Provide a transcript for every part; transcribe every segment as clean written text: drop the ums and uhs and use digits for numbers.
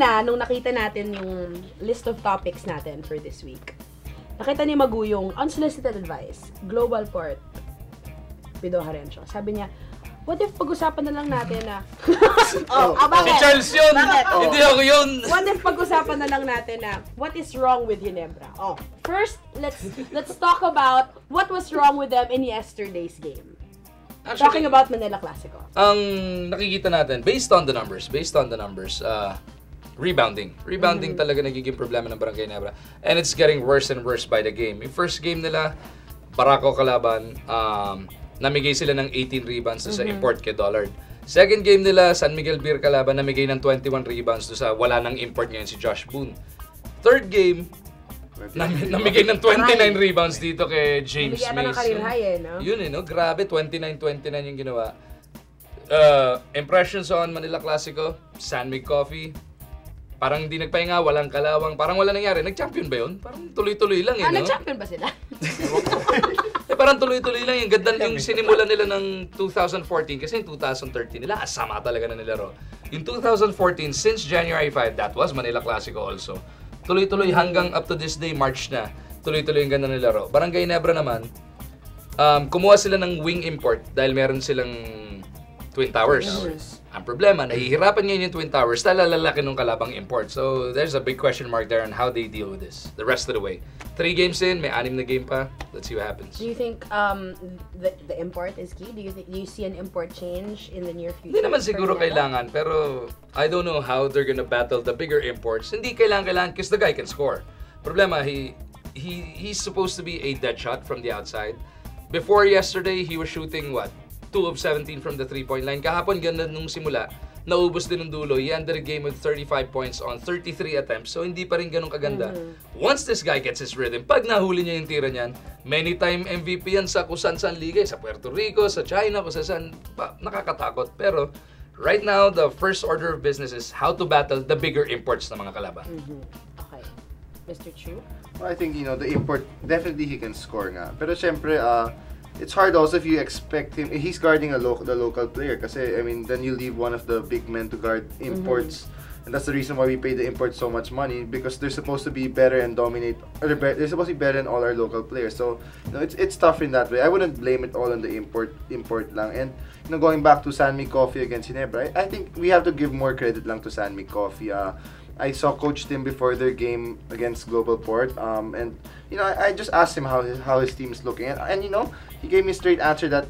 kanina, nung nakita natin yung list of topics natin for this week, nakita ni Magu yung unsolicited advice, Global Port, Pido Harencio. Sabi niya, what if pag-usapan na lang natin na... Si Charles yun! Hindi ako yun! What if pag-usapan na lang natin na what is wrong with Ginebra? First, let's talk about what was wrong with them in yesterday's game. Actually, talking about Manila Classico. Ang nakikita natin, based on the numbers, rebounding. Rebounding talaga nagiging problema ng Barangay Ginebra. And it's getting worse and worse by the game. Yung first game nila, Barako kalaban, namigay sila ng 18 rebounds sa import kay Dollard. Second game nila, San Miguel Beer kalaban, namigay ng 21 rebounds sa wala nang import ngayon si Josh Boone. Third game, namigay ng 29 rebounds dito kay James Mason. Namigay ng career high no? Yun no? Grabe, 29-29 yung ginawa. Impressions on Manila Classico, San Mig Coffee, parang hindi nagpahinga, walang kalawang, parang wala nangyari. Nag-champion ba yun? Parang tuloy-tuloy lang no? Nag-champion ba sila? Parang tuloy-tuloy lang yung ganda yung sinimulan nila ng 2014 kasi yung 2013 nila, asama talaga na nilaro. Yung 2014, since January 5, that was Manila Classico also. Tuloy-tuloy hanggang up to this day, March na. Tuloy-tuloy yung ganda nilaro. Barangay Ginebra naman, kumuha sila ng wing import dahil meron silang Twin Towers. Ang problema, nahihirapan ngayon yung Twin Towers dahil lalaki ng kalabang import. So, there's a big question mark there on how they deal with this the rest of the way. 3 games in, may 6 na game pa. Let's see what happens. Do you think the import is key? Do you see an import change in the near future? Hindi naman siguro kailangan, pero I don't know how they're gonna battle the bigger imports. Hindi kailangan because the guy can score. Problema, he's supposed to be a dead shot from the outside. Before yesterday, he was shooting what? 2 of 17 from the 3-point line. Kahapon, ganda nung simula. Naubos din ng dulo. He ended the game with 35 points on 33 attempts. So, hindi pa rin ganun kaganda. Once this guy gets his rhythm, pag nahuli niya yung tira niyan, many time MVP yan sa kusan-san liga. Sa Puerto Rico, sa China, kusan-san. Nakakatakot. Pero, right now, the first order of business is how to battle the bigger imports ng mga kalaban. Okay. Mr. Chu? Well, I think, the import, definitely he can score nga. Pero syempre, it's hard also if you expect him. He's guarding the local player kasi, then you leave one of the big men to guard imports. And that's the reason why we pay the imports so much money, because they're supposed to be better and dominate, or they're supposed to be better than all our local players. So, it's tough in that way. I wouldn't blame it all on the import lang. And, going back to San Mig Coffee against Ginebra, I think we have to give more credit lang to San Mig Coffee. I saw Coach Tim before their game against Global Port, and I just asked him how his team is looking, and he gave me a straight answer that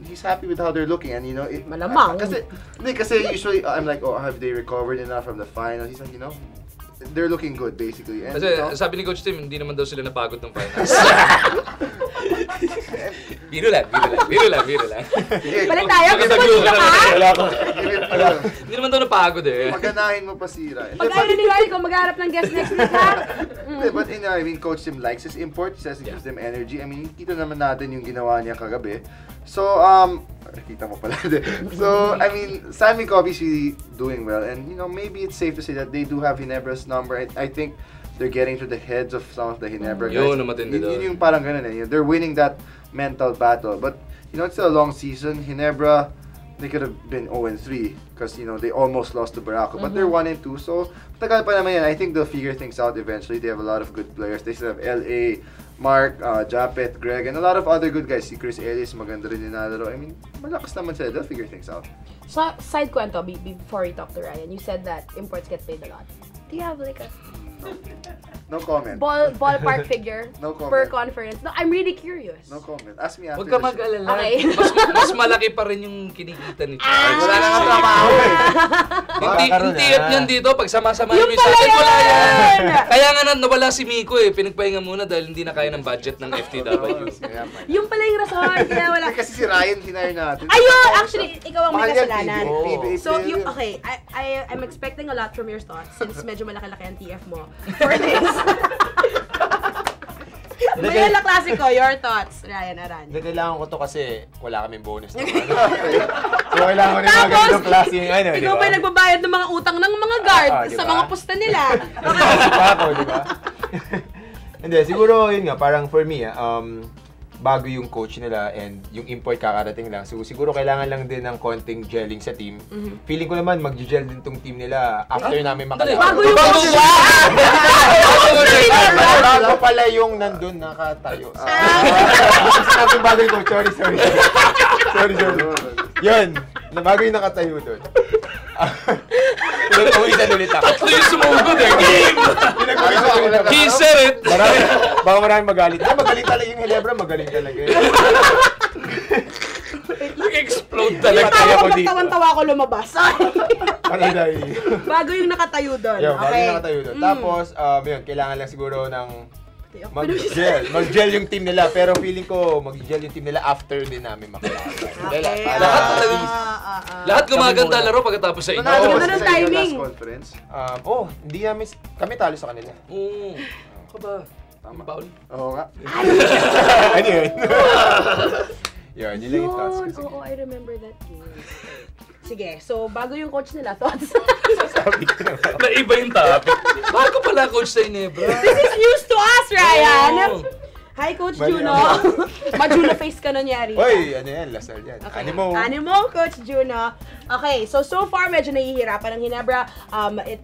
he's happy with how they're looking, and malamang. Kasi usually I'm like, have they recovered enough from the final? He's like, they're looking good basically. And, kasi sabi ni Coach Tim, hindi naman daw sila napagod ng finals. Biro lang. Balik tayo, gusto mo dito ka? Hindi naman daw napagod Paganahin mo pa sira. Pag ayaw ni ko, mag-harap ng guest next week ha? But Coach Tim likes his import. He says it gives them energy. Kita naman natin yung ginawa niya kagabi. So, kita mo pala. So, San Mig Coffee is really doing well. And, maybe it's safe to say that they do have Ginebra's number. I think they're getting to the heads of some of the Ginebra guys. Yun, matindi daw. Yun yung parang ganun They're winning that mental battle. But, it's still a long season. Ginebra, they could have been 0-3 because, they almost lost to Barako. But they're 1-2. So, tagal pa naman yan. I think they'll figure things out eventually. They have a lot of good players. They still have L.A., Mark, Japet, Greg, and a lot of other good guys. Si Chris Ellis, maganda rin nilalaro. Malakas naman sila. They'll figure things out. So, side kwento, before we talk to Ryan, you said that imports get played a lot. Do you have like a... No comment. Ballpark figure No comment. per conference. No, I'm really curious. No comment. Ask me after Huwag ka the show. mag-alala. Okay. Mas malaki pa rin yung kinikita ni Charles. Wala na nga trabaho Hindi yan yan dito. Pag sama-sama Yung yung sa atin, pala wala yan! yan. Kaya nga nawala si Miko Pinagpahinga muna dahil hindi na kaya ng budget ng FTW. Yung pala yung rason, kaya wala. Kasi si Ryan, hinire natin. Ayun! Actually, ikaw ang may Mahal yan, kasalanan. PBA. So, okay, I'm expecting a lot from your thoughts since medyo malaki-laki ang TF mo for this. Manila Classico, your thoughts, Ryan Aran. Kailangan ko to kasi wala kaming bonus. So, kailangan ko rin mga ganitong klase yung ikaw ba nagbabayad ng mga utang ng mga guard sa mga pusta nila? Ako, di ba? Hindi, siguro yun nga, parang for me, bago yung coach nila and yung import kakarating lang. So siguro kailangan lang din ng konting gelling sa team. Feeling ko naman mag-gel din tong team nila after namin makalaban. Bago yung coach Bago pala yung nandun nakatayo. Sinabi bago yung coach. Sorry. Sorry. Yun, bago yung nakatayo doon. Pinag-uwisan ulit ako. Tatlo yung sumugod eh. Game! He said it! Baka maraming magalit. Magaling talaga yung Ginebra, magaling talaga. Nag-explode talaga. Tawan-tawa ako lumabas. Bago yung nakatayo doon. Bago Okay. yung nakatayo doon. Tapos, yun, kailangan lang siguro ng mag-gel yung team nila. Pero feeling ko, mag-gel yung team nila after din namin makalaban. Okay. Lahat gumaganda laro pagkatapos sa inyo. Ganda ng timing. Last conference. Hindi namin, kami talo sa kanila. Oo. Ka ba? Tama. Paul? Oo nga. Ano yun? Yun lang yung thoughts ko. Oo, I remember that game. Sige, so bago yung coach nila, thoughts? Sabi ko na. Naiba yung topic. Bago pala coach sa Ginebra. This is news to us, Ryan! Oo. Hi, Coach Mali Juno. ako. Ma-Juno face ka nun, Yari. Hoy, ano yan? Lasal yan. Okay. Animo. Coach Juno. Okay, so far medyo nahihirapan ng Ginebra.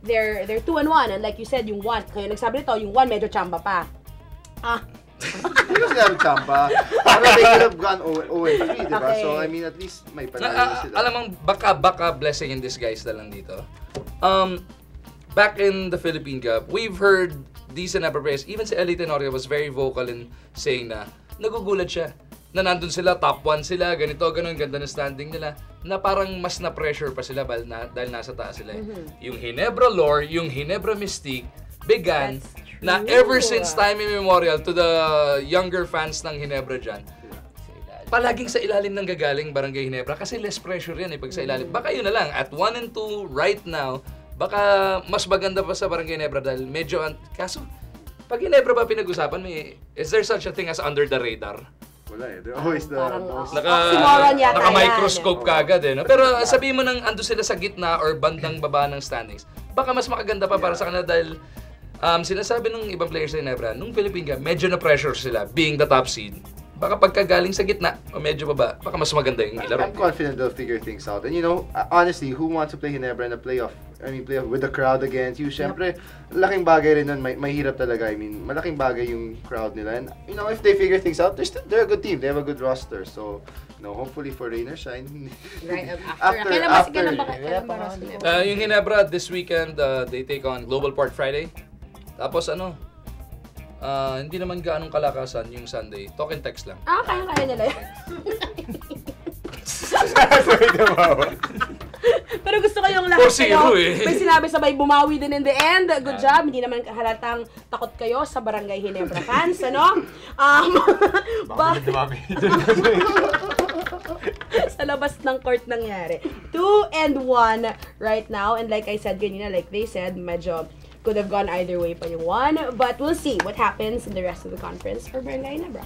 They're 2-1 and like you said, yung 1, kayo nagsabi nito, yung 1 medyo chamba pa. Hindi ko sinabi champa. Para they could have gone 0-3, diba? Okay. So, I mean, at least may panalo sila. Alam mo, baka blessing in disguise na lang dito. Back in the Philippine Cup, we've heard these Ginebra players, even si Eli Tenorio was very vocal in saying na nagugulat siya. Na nandun sila, top 1 sila, ganito, ganun, ganda na standing nila. Na parang mas na-pressure pa sila dahil nasa taas sila. Yung Ginebra lore, yung Ginebra mystique, began na ever since time immemorial to the younger fans ng Ginebra dyan, palaging sa ilalim ng gagaling Barangay Ginebra kasi less pressure yan pag sa ilalim. Baka yun na lang, at 1 and 2 right now, baka mas maganda pa sa Barangay Ginebra dahil medyo, kaso, pag Ginebra ba pinag-usapan, is there such a thing as under the radar? Wala eh. They're always the most... Oxymoron yata Naka-microscope ka agad Pero sabihin mo nang ando sila sa gitna or bandang baba ng standings, baka mas makaganda pa para sa kanila dahil sinasabi ng ibang players sa Ginebra, nung Philippine Cup, medyo na-pressure sila being the top seed. Baka pagkagaling sa gitna o medyo baba, baka mas maganda yung ilaro. I'm confident they'll figure things out. And you know, honestly, who wants to play Ginebra in a playoff? I mean, playoff with the crowd against you. Siyempre, laking bagay rin nun. Mahirap talaga. I mean, malaking bagay yung crowd nila. And, you know, if they figure things out, they're a good team. They have a good roster. So, you know, hopefully for rain or shine. Right, after. Yung Ginebra, this weekend, they take on Global Port Friday. Tapos hindi naman gaanong kalakasan yung Sunday. Talk and text lang. Kaya nila yun. Pero gusto ko yung lahat kayo. May sinabi sabay bumawi din in the end. Good job. Hindi naman halatang takot kayo sa Barangay Ginebra fans, ano? Sa labas ng court nangyari. 2-1 right now. And like I said kanina, like they said, medyo could have gone either way pa yung 1. But we'll see what happens in the rest of the conference for Barangay Ginebra.